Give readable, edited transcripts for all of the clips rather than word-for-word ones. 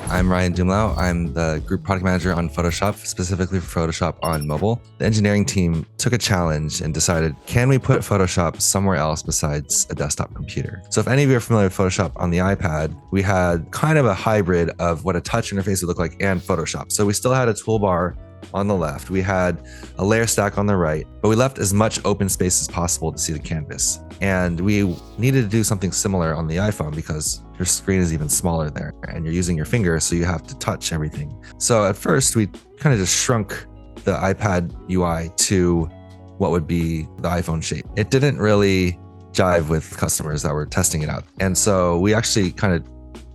I'm Ryan Dumlao. I'm the group product manager on Photoshop, specifically for Photoshop on mobile. The engineering team took a challenge and decided, can we put Photoshop somewhere else besides a desktop computer? So if any of you are familiar with Photoshop on the iPad, we had kind of a hybrid of what a touch interface would look like and Photoshop. So we still had a toolbar on the left, we had a layer stack on the right, but we left as much open space as possible to see the canvas. And we needed to do something similar on the iPhone because your screen is even smaller there and you're using your finger, so you have to touch everything. So at first we kind of just shrunk the iPad UI to what would be the iPhone shape. It didn't really jive with customers that were testing it out. And so we actually kind of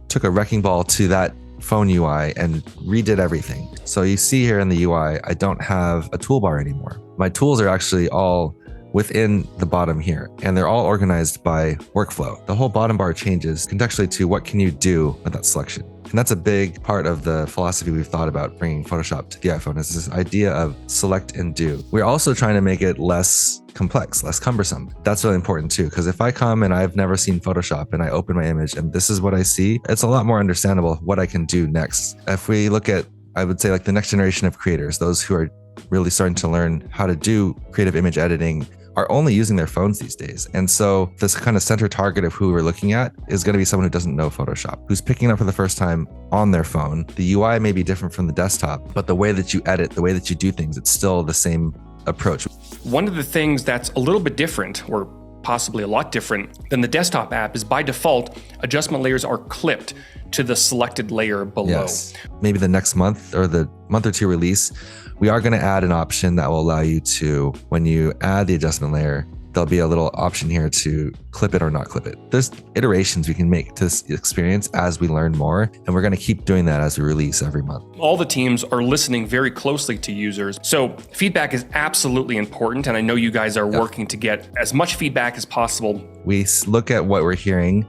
took a wrecking ball to that phone UI and redid everything. So you see here in the UI, I don't have a toolbar anymore. My tools are actually all within the bottom here, and they're all organized by workflow. The whole bottom bar changes contextually to what can you do with that selection. And that's a big part of the philosophy we've thought about bringing Photoshop to the iPhone, is this idea of select and do. We're also trying to make it less complex, less cumbersome. That's really important too, because if I come and I've never seen Photoshop and I open my image and this is what I see, it's a lot more understandable what I can do next. If we look at, I would say, like the next generation of creators, those who are really starting to learn how to do creative image editing, are only using their phones these days. And so this kind of center target of who we're looking at is going to be someone who doesn't know Photoshop, who's picking it up for the first time on their phone. The UI may be different from the desktop, but the way that you edit, the way that you do things, it's still the same approach. One of the things that's a little bit different, or possibly a lot different than the desktop app, is by default, adjustment layers are clipped to the selected layer below. Yes. Maybe the next month or the month or two release, we are going to add an option that will allow you to, when you add the adjustment layer, there'll be a little option here to clip it or not clip it. There's iterations we can make to this experience as we learn more, and we're going to keep doing that as we release every month. All the teams are listening very closely to users, so feedback is absolutely important, and I know you guys are working to get as much feedback as possible. We look at what we're hearing,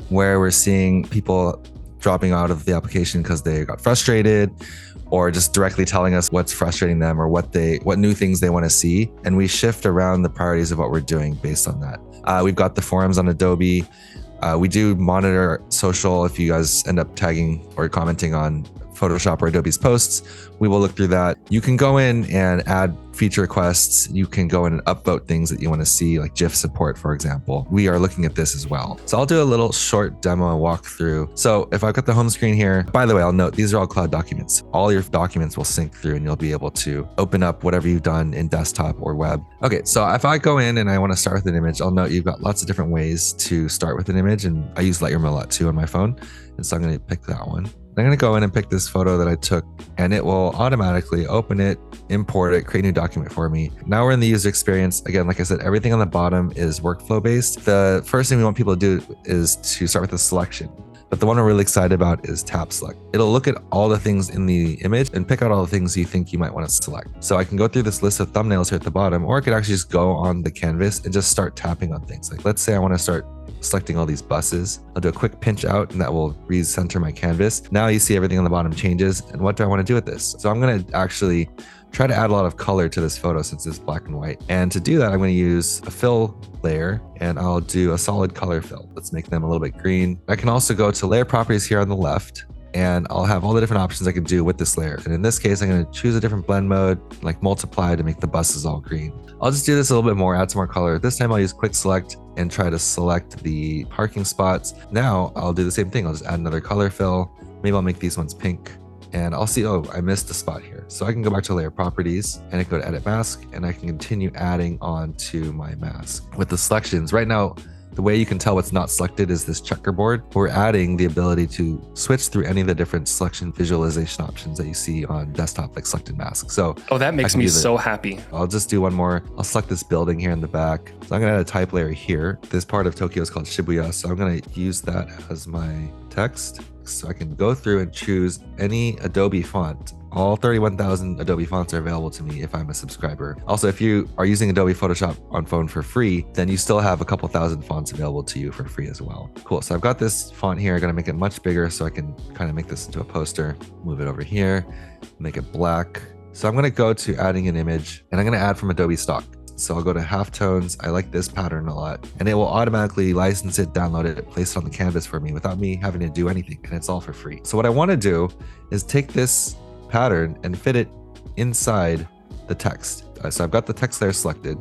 where we're seeing people dropping out of the application because they got frustrated, or just directly telling us what's frustrating them or what new things they want to see. And we shift around the priorities of what we're doing based on that. We've got the forums on Adobe. We do monitor social. If you guys end up tagging or commenting on Photoshop or Adobe's posts, we will look through that. You can go in and add feature requests. You can go in and upvote things that you want to see, like GIF support, for example. We are looking at this as well. So I'll do a little short demo walkthrough. So if I've got the home screen here, by the way, I'll note these are all cloud documents. All your documents will sync through and you'll be able to open up whatever you've done in desktop or web. Okay, so if I go in and I want to start with an image, I'll note you've got lots of different ways to start with an image, and I use Lightroom a lot too on my phone. And so I'm going to pick that one. I'm going to go in and pick this photo that I took, and it will automatically open it, import it, create a new document for me. Now we're in the user experience. Again, like I said, everything on the bottom is workflow based. The first thing we want people to do is to start with a selection. But the one we're really excited about is tap select. It'll look at all the things in the image and pick out all the things you think you might want to select. So I can go through this list of thumbnails here at the bottom, or I could actually just go on the canvas and just start tapping on things. Like, let's say I want to start selecting all these buses. I'll do a quick pinch out and that will recenter my canvas. Now you see everything on the bottom changes. And what do I want to do with this? So I'm going to actually try to add a lot of color to this photo since it's black and white. And to do that, I'm going to use a fill layer and I'll do a solid color fill. Let's make them a little bit green. I can also go to layer properties here on the left, and I'll have all the different options I can do with this layer. And in this case, I'm going to choose a different blend mode, like multiply, to make the buses all green. I'll just do this a little bit more, add some more color. This time I'll use quick select and try to select the parking spots. Now I'll do the same thing. I'll just add another color fill. Maybe I'll make these ones pink, and I'll see, oh, I missed a spot here. So I can go back to layer properties and I go to edit mask, and I can continue adding on to my mask. With the selections right now, the way you can tell what's not selected is this checkerboard. We're adding the ability to switch through any of the different selection visualization options that you see on desktop, like selected mask. So that makes me so happy. I'll just do one more. I'll select this building here in the back. So I'm gonna add a type layer here. This part of Tokyo is called Shibuya. So I'm gonna use that as my text. So I can go through and choose any Adobe font. All 31,000 Adobe fonts are available to me if I'm a subscriber. Also, if you are using Adobe Photoshop on phone for free, then you still have a couple thousand fonts available to you for free as well. Cool, so I've got this font here. I'm gonna make it much bigger so I can kind of make this into a poster. Move it over here, make it black. So I'm gonna go to adding an image, and I'm gonna add from Adobe stock. So I'll go to halftones. I like this pattern a lot, and it will automatically license it, download it, place it on the canvas for me without me having to do anything, and it's all for free. So what I want to do is take this pattern and fit it inside the text. So I've got the text layer selected.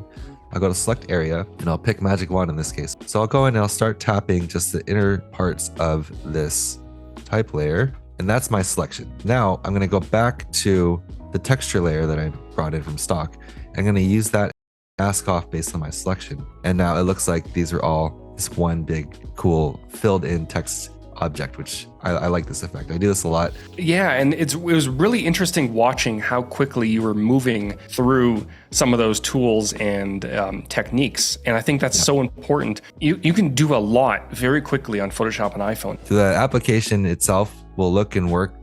I'll go to select area and I'll pick magic wand in this case. So I'll go in and I'll start tapping just the inner parts of this type layer, and that's my selection. Now I'm going to go back to the texture layer that I brought in from stock. I'm going to use that mask off based on my selection. And now it looks like these are all this one big, cool, filled in text object, which I like this effect. I do this a lot. Yeah, and it was really interesting watching how quickly you were moving through some of those tools and techniques. And I think that's so important. You can do a lot very quickly on Photoshop and iPhone. The application itself will look and work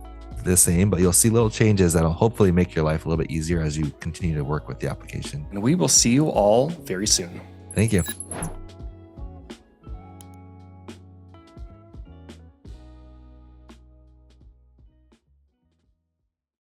the same, but you'll see little changes that'll hopefully make your life a little bit easier as you continue to work with the application. And we will see you all very soon. Thank you.